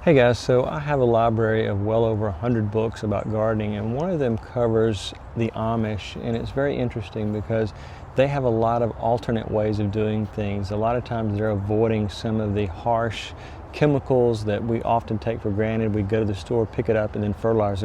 Hey guys, so I have a library of well over 100 books about gardening, and one of them covers the Amish, and it's very interesting because they have a lot of alternate ways of doing things. A lot of times they're avoiding some of the harsh chemicals that we often take for granted. We go to the store, pick it up, and then fertilize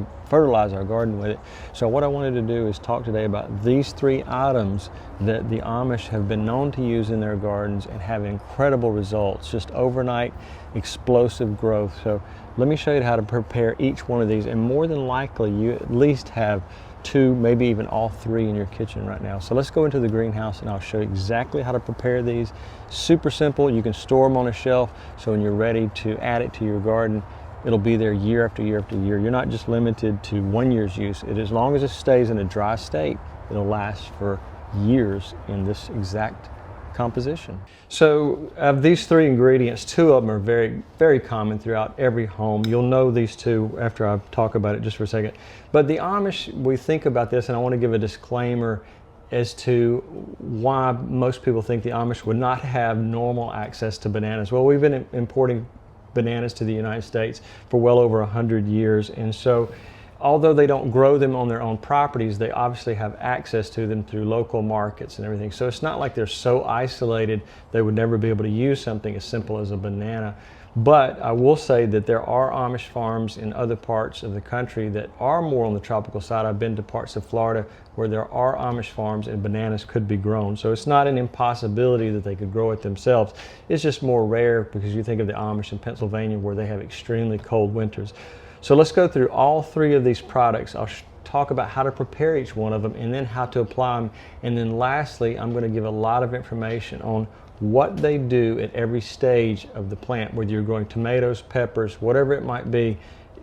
our garden with it. So what I wanted to do is talk today about these three items that the Amish have been known to use in their gardens and have incredible results, just overnight explosive growth. So let me show you how to prepare each one of these, and more than likely you at least have two, maybe even all three in your kitchen right now. So let's go into the greenhouse and I'll show you exactly how to prepare these. Super simple. You can store them on a shelf, so when you're ready to add it to your garden, it'll be there year after year after year. You're not just limited to 1 year's use. As long as it stays in a dry state, it'll last for years in this exact composition. So of these three ingredients, two of them are very, very common throughout every home. You'll know these two after I talk about it just for a second. But the Amish, we think about this, and I want to give a disclaimer as to why most people think the Amish would not have normal access to bananas. Well, we've been importing bananas to the United States for well over 100 years, and so although they don't grow them on their own properties, they obviously have access to them through local markets and everything. So it's not like they're so isolated they would never be able to use something as simple as a banana. But I will say that there are Amish farms in other parts of the country that are more on the tropical side. I've been to parts of Florida where there are Amish farms and bananas could be grown. So it's not an impossibility that they could grow it themselves. It's just more rare because you think of the Amish in Pennsylvania where they have extremely cold winters. So let's go through all three of these products. I'll talk about how to prepare each one of them and then how to apply them. And then lastly, I'm going to give a lot of information on what they do at every stage of the plant, whether you're growing tomatoes, peppers, whatever it might be.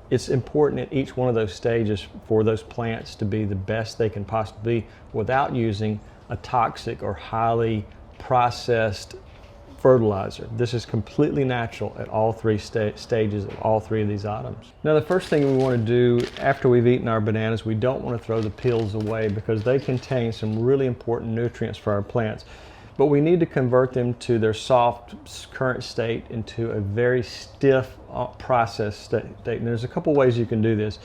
It's important at each one of those stages for those plants to be the best they can possibly be without using a toxic or highly processed fertilizer. This is completely natural at all three stages of all three of these items. Now the first thing we want to do after we've eaten our bananas, we don't want to throw the peels away because they contain some really important nutrients for our plants. But we need to convert them to their soft current state into a very stiff processed state. And there's a couple ways you can do this.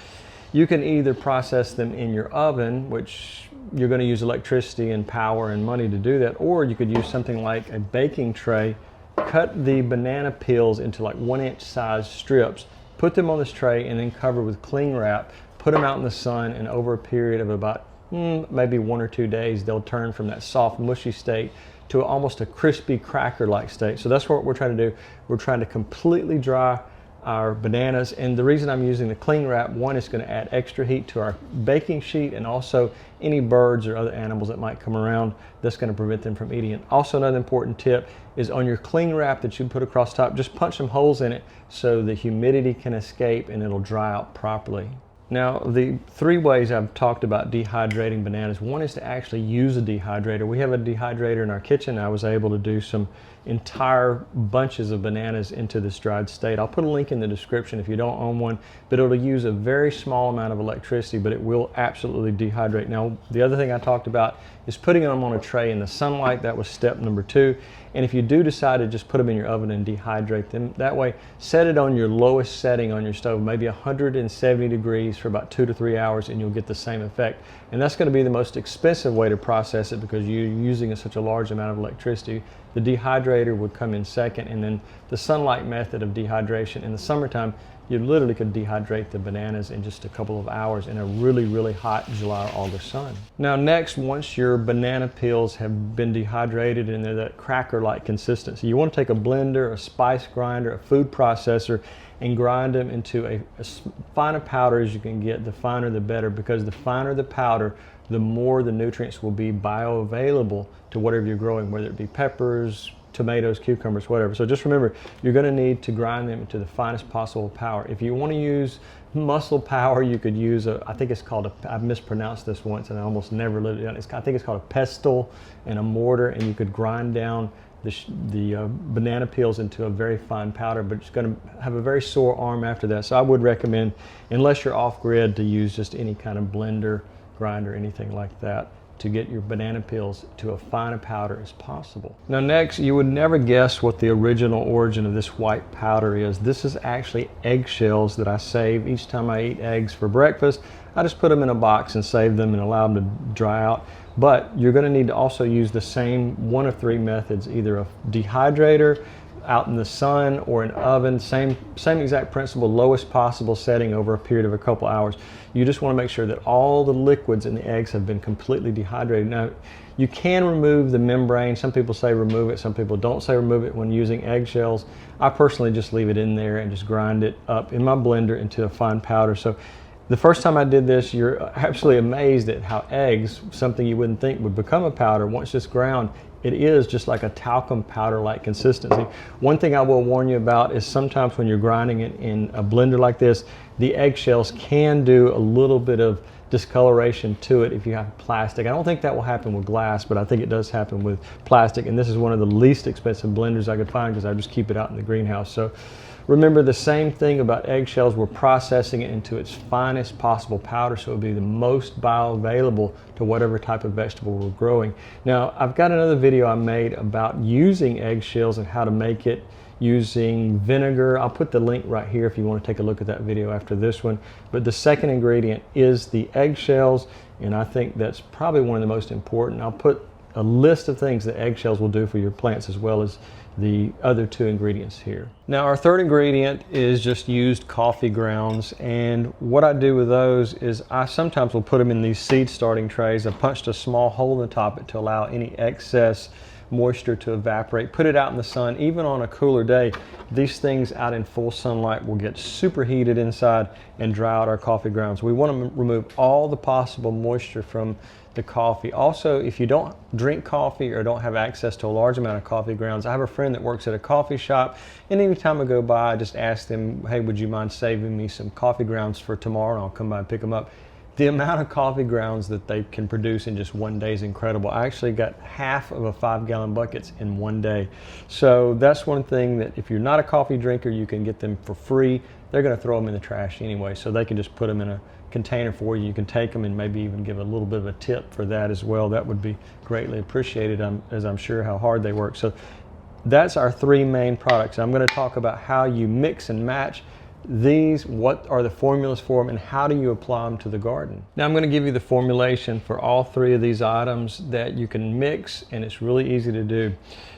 You can either process them in your oven, which you're going to use electricity and power and money to do that, or you could use something like a baking tray, cut the banana peels into like 1-inch size strips, put them on this tray and then cover with cling wrap, put them out in the sun, and over a period of about maybe 1 or 2 days, they'll turn from that soft mushy state to almost a crispy cracker-like state. So that's what we're trying to do. We're trying to completely dry our bananas, and the reason I'm using the cling wrap, one, is going to add extra heat to our baking sheet, and also any birds or other animals that might come around, that's going to prevent them from eating it. Also, another important tip is on your cling wrap that you put across top, just punch some holes in it so the humidity can escape and it'll dry out properly. Now, the three ways I've talked about dehydrating bananas. One is to actually use a dehydrator. We have a dehydrator in our kitchen. I was able to do some entire bunches of bananas into this dried state. I'll put a link in the description if you don't own one, but it'll use a very small amount of electricity, but it will absolutely dehydrate. Now, the other thing I talked about is putting them on a tray in the sunlight. That was step number 2. And if you do decide to just put them in your oven and dehydrate them, that way, set it on your lowest setting on your stove, maybe 170 degrees for about 2 to 3 hours, and you'll get the same effect. And that's going to be the most expensive way to process it because you're using such a large amount of electricity. The dehydrator would come in second, and then the sunlight method of dehydration. In the summertime, you literally could dehydrate the bananas in just a couple of hours in a really, really hot July or August sun. Now next, once your banana peels have been dehydrated and they're that cracker-like consistency, you want to take a blender, a spice grinder, a food processor, and grind them into as fine a powder as you can get. The finer the better, because the finer the powder, the more the nutrients will be bioavailable to whatever you're growing, whether it be peppers, tomatoes, cucumbers, whatever. So just remember, you're going to need to grind them into the finest possible powder. If you want to use muscle power, you could use I think it's called I mispronounced this once and I almost never lived it down. I think it's called a pestle and a mortar, and you could grind down the banana peels into a very fine powder, but it's going to have a very sore arm after that. So I would recommend, unless you're off grid, to use just any kind of blender, grinder, anything like that. to get your banana peels to a fine powder as possible. Now next, you would never guess what the original origin of this white powder is. This is actually eggshells that I save each time I eat eggs for breakfast. I just put them in a box and save them and allow them to dry out. But you're going to need to also use the same one of three methods, either a dehydrator, out in the sun, or an oven. Same exact principle, lowest possible setting over a period of a couple hours. You just want to make sure that all the liquids in the eggs have been completely dehydrated. Now, you can remove the membrane. Some people say remove it, some people don't say remove it when using eggshells. I personally just leave it in there and just grind it up in my blender into a fine powder. So the first time I did this, you're absolutely amazed at how eggs, something you wouldn't think would become a powder, once it's ground, it is just like a talcum powder-like consistency. One thing I will warn you about is sometimes when you're grinding it in a blender like this, the eggshells can do a little bit of discoloration to it if you have plastic. I don't think that will happen with glass, but I think it does happen with plastic, and this is one of the least expensive blenders I could find because I just keep it out in the greenhouse. So remember the same thing about eggshells, we're processing it into its finest possible powder so it will be the most bioavailable to whatever type of vegetable we're growing. Now, I've got another video I made about using eggshells and how to make it using vinegar. I'll put the link right here if you want to take a look at that video after this one. But the second ingredient is the eggshells, and I think that's probably one of the most important. I'll put a list of things that eggshells will do for your plants as well as the other two ingredients here. Now our third ingredient is just used coffee grounds, and what I do with those is I sometimes will put them in these seed starting trays. I punched a small hole in the top to allow any excess moisture to evaporate. Put it out in the sun. Even on a cooler day, these things out in full sunlight will get super heated inside and dry out our coffee grounds. We want to remove all the possible moisture from the coffee. Also, if you don't drink coffee or don't have access to a large amount of coffee grounds, I have a friend that works at a coffee shop, and anytime I go by I just ask them, hey, would you mind saving me some coffee grounds for tomorrow, and I'll come by and pick them up. The amount of coffee grounds that they can produce in just one day is incredible. I actually got half of a 5-gallon buckets in one day. So that's one thing that if you're not a coffee drinker, you can get them for free. They're going to throw them in the trash anyway, so they can just put them in a container for you. You can take them and maybe even give a little bit of a tip for that as well. That would be greatly appreciated, as I'm sure how hard they work. So that's our three main products. I'm going to talk about how you mix and match these, what are the formulas for them, and how do you apply them to the garden. Now I'm going to give you the formulation for all three of these items that you can mix, and it's really easy to do.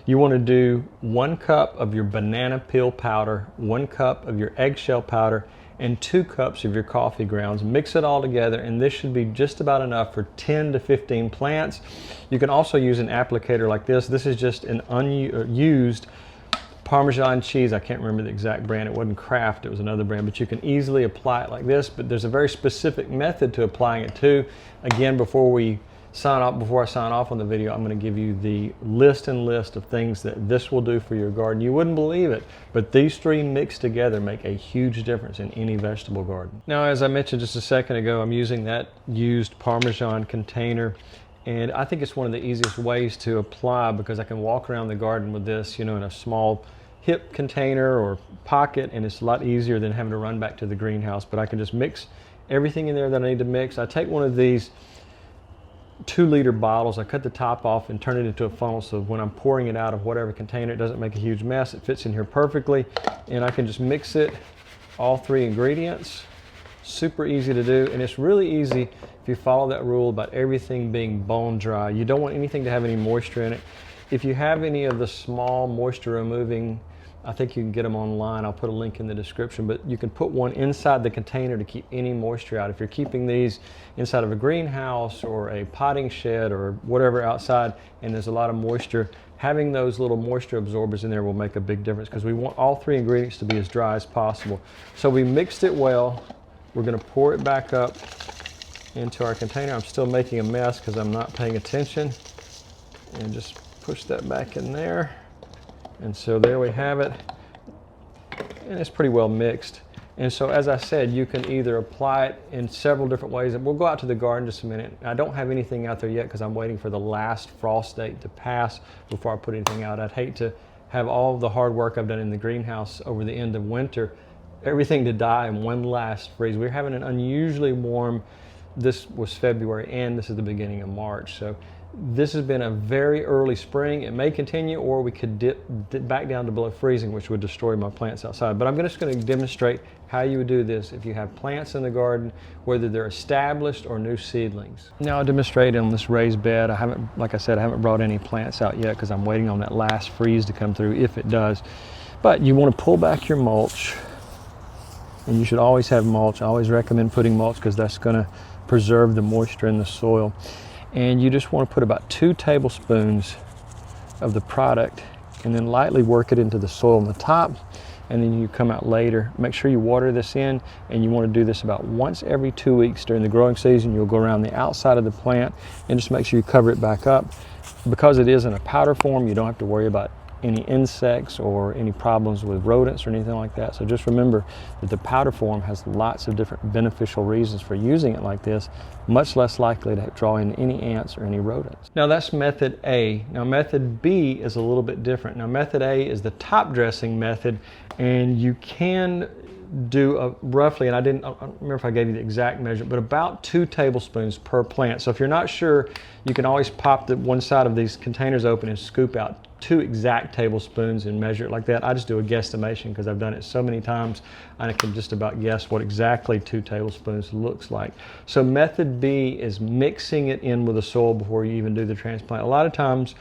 You want to do 1 cup of your banana peel powder, 1 cup of your eggshell powder, and 2 cups of your coffee grounds. Mix it all together, and this should be just about enough for 10 to 15 plants. You can also use an applicator like this. This is just an unused Parmesan cheese. I can't remember the exact brand. It wasn't Kraft, it was another brand, but you can easily apply it like this. But there's a very specific method to applying it too. Again, before I sign off on the video, I'm going to give you the list of things that this will do for your garden. You wouldn't believe it, but these three mixed together make a huge difference in any vegetable garden. Now, as I mentioned just a second ago, I'm using that used Parmesan container, and I think it's one of the easiest ways to apply because I can walk around the garden with this, you know, in a small hip container or pocket, and it's a lot easier than having to run back to the greenhouse. But I can just mix everything in there that I need to mix. I take one of these 2-liter bottles, I cut the top off and turn it into a funnel, so when I'm pouring it out of whatever container, it doesn't make a huge mess. It fits in here perfectly, and I can just mix it, all three ingredients. Super easy to do, and it's really easy if you follow that rule about everything being bone dry. You don't want anything to have any moisture in it. If you have any of the small moisture removing, I think you can get them online. I'll put a link in the description, but you can put one inside the container to keep any moisture out. If you're keeping these inside of a greenhouse or a potting shed or whatever outside and there's a lot of moisture, having those little moisture absorbers in there will make a big difference because we want all three ingredients to be as dry as possible. So we mixed it well. We're going to pour it back up into our container. I'm still making a mess because I'm not paying attention, and just push that back in there. And so there we have it, and it's pretty well mixed. And so as I said, you can either apply it in several different ways. And we'll go out to the garden just a minute. I don't have anything out there yet because I'm waiting for the last frost date to pass before I put anything out. I'd hate to have all the hard work I've done in the greenhouse over the end of winter, everything to die in one last freeze. We're having an unusually warm this was February and this is the beginning of March. So this has been a very early spring. It may continue, or we could dip back down to below freezing, which would destroy my plants outside. But I'm just going to demonstrate how you would do this if you have plants in the garden, whether they're established or new seedlings. Now I'll demonstrate on this raised bed. I haven't, like I said, I haven't brought any plants out yet because I'm waiting on that last freeze to come through, if it does. But you want to pull back your mulch, and you should always have mulch. I always recommend putting mulch because that's going to preserve the moisture in the soil. And you just want to put about 2 tablespoons of the product and then lightly work it into the soil on the top, and then you come out later. Make sure you water this in, and you want to do this about once every 2 weeks during the growing season. You'll go around the outside of the plant and just make sure you cover it back up. Because it is in a powder form, you don't have to worry about any insects or any problems with rodents or anything like that. So just remember that the powder form has lots of different beneficial reasons for using it like this, much less likely to draw in any ants or any rodents. Now that's method A. Now method B is a little bit different. Now method A is the top dressing method, and you can do roughly, and I don't remember if I gave you the exact measure, but about 2 tablespoons per plant. So if you're not sure, you can always pop the one side of these containers open and scoop out 2 exact tablespoons and measure it like that. I just do a guesstimation because I've done it so many times, and I can just about guess what exactly 2 tablespoons looks like. So method B is mixing it in with the soil before you even do the transplant. A lot of times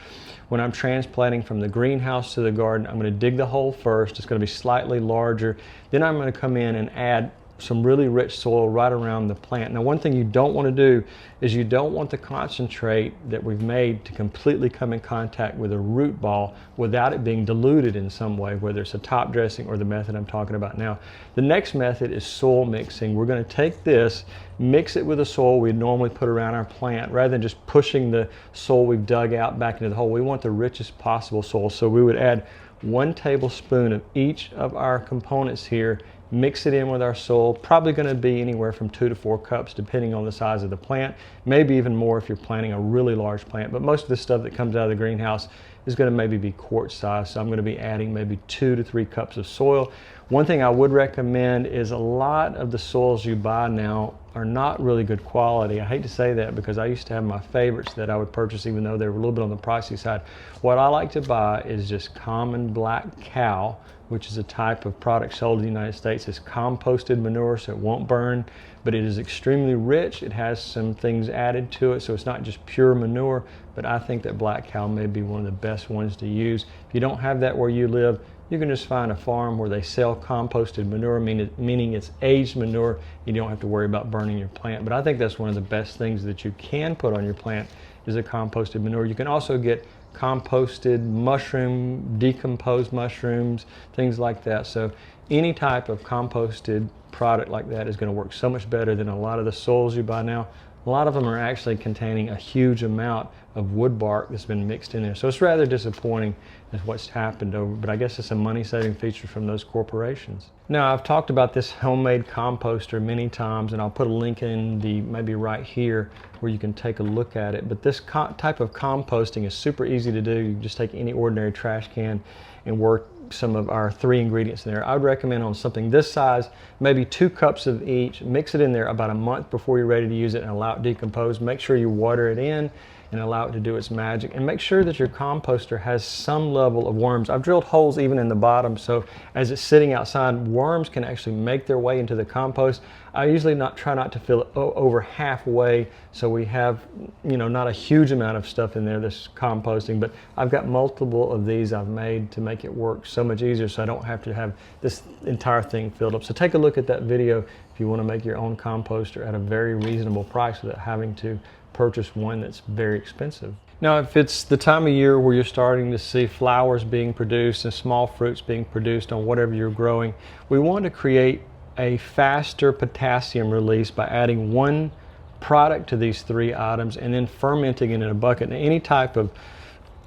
when I'm transplanting from the greenhouse to the garden, I'm going to dig the hole first. It's going to be slightly larger. Then I'm going to come in and add some really rich soil right around the plant. Now one thing you don't want to do is you don't want the concentrate that we've made to completely come in contact with a root ball without it being diluted in some way, whether it's a top dressing or the method I'm talking about now. The next method is soil mixing. We're going to take this, mix it with the soil we normally put around our plant, rather than just pushing the soil we've dug out back into the hole. We want the richest possible soil. So we would add 1 tablespoon of each of our components here, mix it in with our soil. Probably going to be anywhere from 2 to 4 cups depending on the size of the plant, maybe even more if you're planting a really large plant. But most of the stuff that comes out of the greenhouse is going to maybe be quart size, so I'm going to be adding maybe 2 to 3 cups of soil. One thing I would recommend is a lot of the soils you buy now are not really good quality. I hate to say that because I used to have my favorites that I would purchase even though they were a little bit on the pricey side. What I like to buy is just common black cow, which is a type of product sold in the United States. It's composted manure, so it won't burn, but it is extremely rich. It has some things added to it, so it's not just pure manure, but I think that black cow may be one of the best ones to use. If you don't have that where you live, you can just find a farm where they sell composted manure, meaning it's aged manure. You don't have to worry about burning your plant. But I think that's one of the best things that you can put on your plant is a composted manure. You can also get composted mushroom, decomposed mushrooms, things like that. So any type of composted product like that is going to work so much better than a lot of the soils you buy now. A lot of them are actually containing a huge amount of wood bark that's been mixed in there. So it's rather disappointing is what's happened over, but I guess it's a money-saving feature from those corporations. Now I've talked about this homemade composter many times, and I'll put a link in the maybe right here where you can take a look at it. But this type of composting is super easy to do. You just take any ordinary trash can and work some of our 3 ingredients in there. I would recommend on something this size, maybe 2 cups of each. Mix it in there about a month before you're ready to use it and allow it to decompose. Make sure you water it in and allow it to do its magic, and make sure that your composter has some level of worms. I've drilled holes even in the bottom, so as it's sitting outside, worms can actually make their way into the compost. I usually try not to fill it over halfway, so we have, you know, not a huge amount of stuff in there that's composting, but I've got multiple of these I've made to make it work so much easier, so I don't have to have this entire thing filled up. So take a look at that video if you want to make your own composter at a very reasonable price without having to purchase one that's very expensive. Now, if it's the time of year where you're starting to see flowers being produced and small fruits being produced on whatever you're growing, we want to create a faster potassium release by adding 1 product to these 3 items and then fermenting it in a bucket. Now, any type of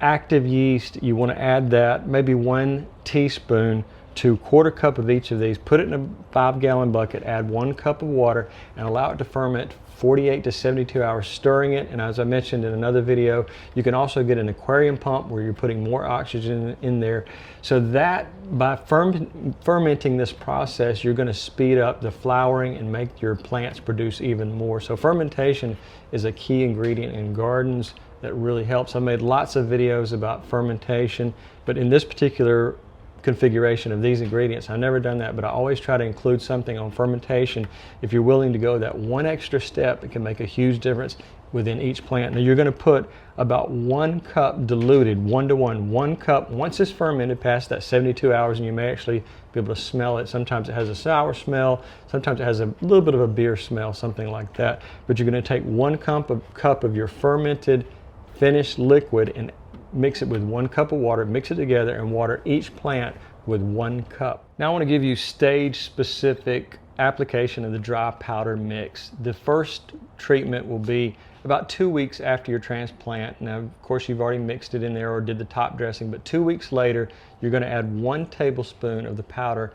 active yeast, you want to add that, maybe 1 teaspoon to 1/4 cup of each of these, put it in a 5-gallon bucket, add 1 cup of water, and allow it to ferment 48 to 72 hours, stirring it. And as I mentioned in another video, you can also get an aquarium pump where you're putting more oxygen in there. So that by fermenting this process, you're going to speed up the flowering and make your plants produce even more. So fermentation is a key ingredient in gardens that really helps. I've made lots of videos about fermentation, but in this particular configuration of these ingredients, I've never done that, but I always try to include something on fermentation. If you're willing to go that one extra step, it can make a huge difference within each plant. Now you're going to put about 1 cup diluted, 1-to-1, 1 cup. Once it's fermented past that 72 hours, and you may actually be able to smell it. Sometimes it has a sour smell, sometimes it has a little bit of a beer smell, something like that. But you're going to take 1 cup of your fermented finished liquid and mix it with 1 cup of water, mix it together, and water each plant with 1 cup. Now I want to give you stage-specific application of the dry powder mix. The first treatment will be about 2 weeks after your transplant. Now, of course, you've already mixed it in there or did the top dressing, but 2 weeks later, you're going to add 1 tablespoon of the powder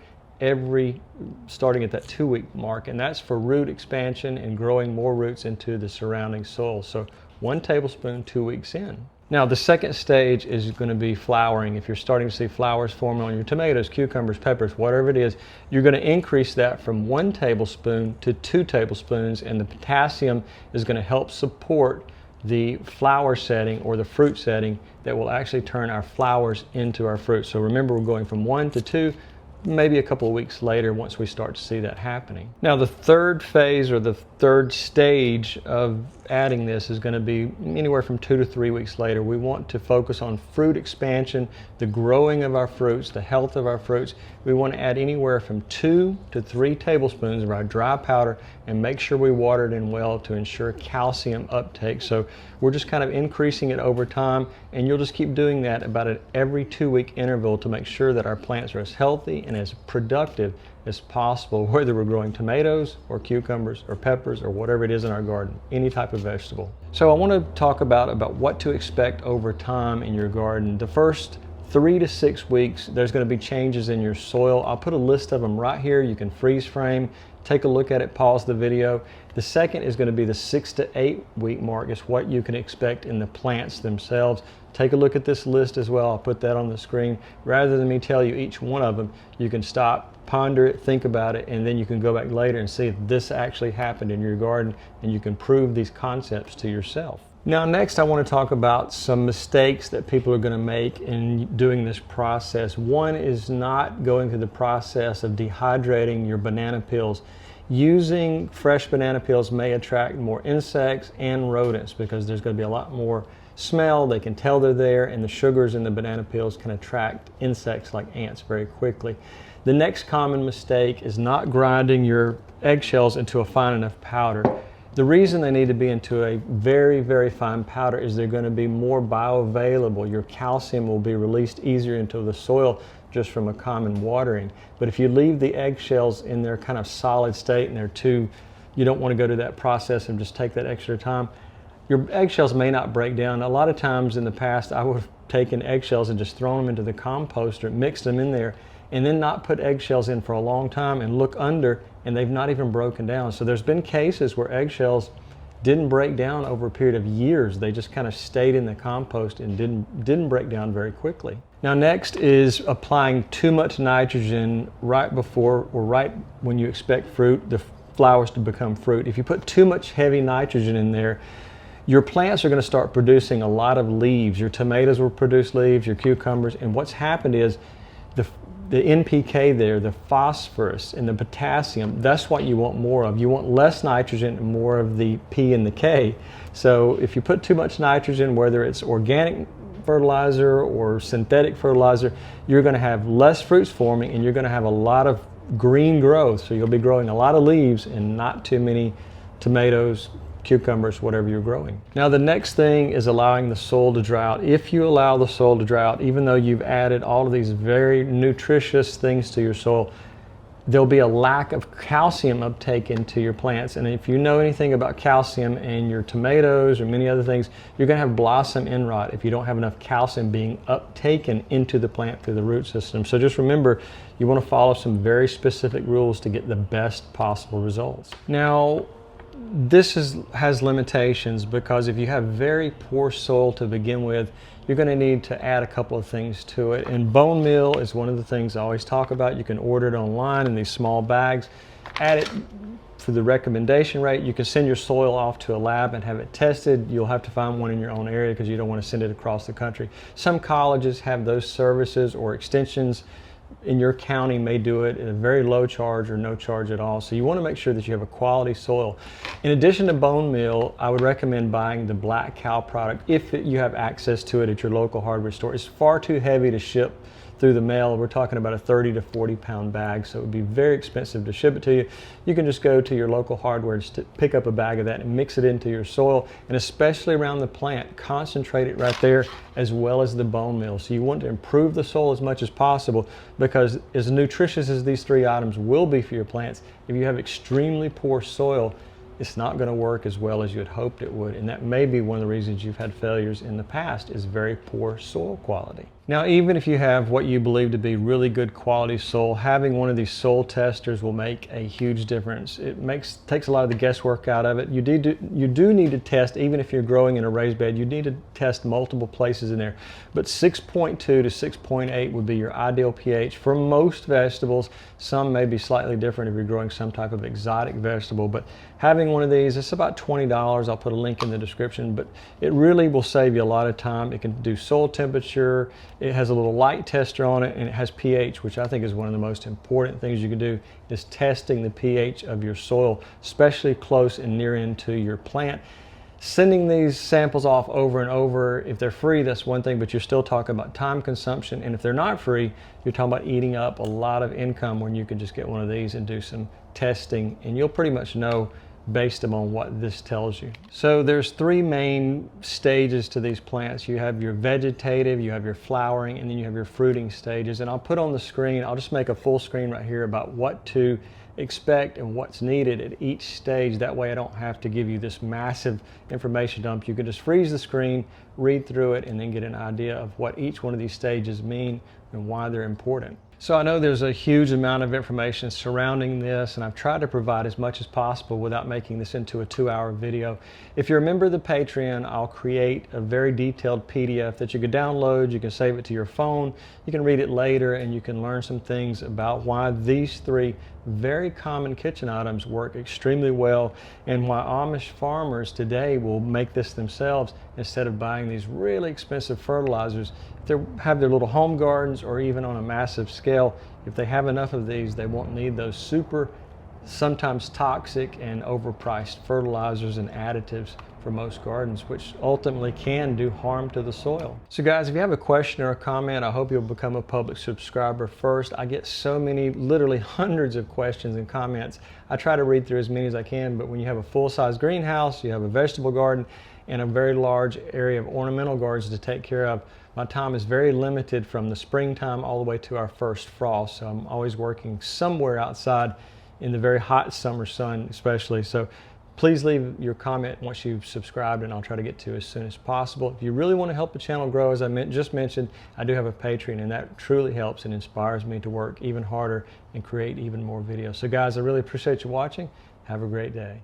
starting at that 2-week mark, and that's for root expansion and growing more roots into the surrounding soil. So 1 tablespoon 2 weeks in. Now the second stage is going to be flowering. If you're starting to see flowers forming on your tomatoes, cucumbers, peppers, whatever it is, you're going to increase that from 1 tablespoon to 2 tablespoons, and the potassium is going to help support the flower setting or the fruit setting that will actually turn our flowers into our fruit. So remember, we're going from 1 to 2, maybe a couple of weeks later once we start to see that happening. Now the third phase or the third stage of adding this is going to be anywhere from 2 to 3 weeks later. We want to focus on fruit expansion, the growing of our fruits, the health of our fruits. We want to add anywhere from 2 to 3 tablespoons of our dry powder and make sure we water it in well to ensure calcium uptake. So we're just kind of increasing it over time, and you'll just keep doing that about an every 2-week interval to make sure that our plants are as healthy and as productive as possible, whether we're growing tomatoes or cucumbers or peppers or whatever it is in our garden, any type of vegetable. So I want to talk about what to expect over time in your garden. The first 3 to 6 weeks, there's going to be changes in your soil. I'll put a list of them right here. You can freeze frame, take a look at it, pause the video. The second is going to be the 6 to 8 week mark. It's what you can expect in the plants themselves. Take a look at this list as well. I'll put that on the screen. Rather than me tell you each one of them, you can stop, ponder it, think about it, and then you can go back later and see if this actually happened in your garden, and you can prove these concepts to yourself. Now next I want to talk about some mistakes that people are going to make in doing this process. One is not going through the process of dehydrating your banana peels. Using fresh banana peels may attract more insects and rodents because there's going to be a lot more smell. They can tell they're there, and the sugars in the banana peels can attract insects like ants very quickly. The next common mistake is not grinding your eggshells into a fine enough powder. The reason they need to be into a very, very fine powder is they're going to be more bioavailable. Your calcium will be released easier into the soil just from a common watering. But if you leave the eggshells in their kind of solid state and you don't want to go to that process and just take that extra time, your eggshells may not break down. A lot of times in the past, I would have taken eggshells and just thrown them into the composter, mixed them in there, and then not put eggshells in for a long time and look under, and they've not even broken down. So there's been cases where eggshells didn't break down over a period of years. They just kind of stayed in the compost and didn't break down very quickly. Now next is applying too much nitrogen right before or right when you expect the flowers to become fruit. If you put too much heavy nitrogen in there, your plants are going to start producing a lot of leaves. Your tomatoes will produce leaves, your cucumbers, and what's happened is the NPK there, the phosphorus and the potassium, that's what you want more of. You want less nitrogen and more of the P and the K. So if you put too much nitrogen, whether it's organic fertilizer or synthetic fertilizer, you're going to have less fruits forming and you're going to have a lot of green growth. So you'll be growing a lot of leaves and not too many tomatoes, cucumbers, whatever you're growing. Now the next thing is allowing the soil to dry out. If you allow the soil to dry out, even though you've added all of these very nutritious things to your soil, there'll be a lack of calcium uptake into your plants. And if you know anything about calcium in your tomatoes or many other things, you're going to have blossom end rot if you don't have enough calcium being uptaken into the plant through the root system. So just remember, you want to follow some very specific rules to get the best possible results. Now, this has limitations, because if you have very poor soil to begin with, you're going to need to add a couple of things to it. And bone meal is one of the things I always talk about. You can order it online in these small bags. Add it for the recommendation rate. You can send your soil off to a lab and have it tested. You'll have to find one in your own area because you don't want to send it across the country. Some colleges have those services, or extensions in your county may do it at a very low charge or no charge at all. So you want to make sure that you have a quality soil. In addition to bone meal, I would recommend buying the Black Cow product if you have access to it at your local hardware store. It's far too heavy to ship through the mail. We're talking about a 30 to 40 pound bag, so it would be very expensive to ship it to you. You can just go to your local hardware and pick up a bag of that and mix it into your soil, and especially around the plant, concentrate it right there, as well as the bone meal. So you want to improve the soil as much as possible, because as nutritious as these three items will be for your plants, if you have extremely poor soil, it's not going to work as well as you had hoped it would. And that may be one of the reasons you've had failures in the past, is very poor soil quality. Now, even if you have what you believe to be really good quality soil, having one of these soil testers will make a huge difference. It takes a lot of the guesswork out of it. You do need to test, even if you're growing in a raised bed, you need to test multiple places in there. But 6.2 to 6.8 would be your ideal pH for most vegetables. Some may be slightly different if you're growing some type of exotic vegetable, but having one of these, it's about $20. I'll put a link in the description, but it really will save you a lot of time. It can do soil temperature. It has a little light tester on it, and it has pH, which I think is one of the most important things you can do, is testing the pH of your soil, especially close and near into your plant. Sending these samples off over and over, if they're free, that's one thing, but you're still talking about time consumption. And if they're not free, you're talking about eating up a lot of income when you can just get one of these and do some testing, and you'll pretty much know based on what this tells you. So there's three main stages to these plants. You have your vegetative, you have your flowering, and then you have your fruiting stages. And I'll put on the screen, I'll just make a full screen right here about what to expect and what's needed at each stage. That way I don't have to give you this massive information dump. You can just freeze the screen, read through it, and then get an idea of what each one of these stages mean and why they're important. So I know there's a huge amount of information surrounding this, and I've tried to provide as much as possible without making this into a 2-hour video. If you're a member of the Patreon, I'll create a very detailed PDF that you can download. You can save it to your phone. You can read it later, and you can learn some things about why these three very common kitchen items work extremely well, and why Amish farmers today will make this themselves instead of buying these really expensive fertilizers. If they have their little home gardens, or even on a massive scale, if they have enough of these, they won't need those super, sometimes toxic and overpriced fertilizers and additives for most gardens, which ultimately can do harm to the soil. So guys, if you have a question or a comment, I hope you'll become a public subscriber first. I get so many, literally hundreds of questions and comments. I try to read through as many as I can, but when you have a full-size greenhouse, you have a vegetable garden, and a very large area of ornamental gardens to take care of, my time is very limited from the springtime all the way to our first frost. So I'm always working somewhere outside in the very hot summer sun especially. So please leave your comment once you've subscribed, and I'll try to get to it as soon as possible. If you really want to help the channel grow, as I just mentioned, I do have a Patreon, and that truly helps and inspires me to work even harder and create even more videos. So guys, I really appreciate you watching. Have a great day.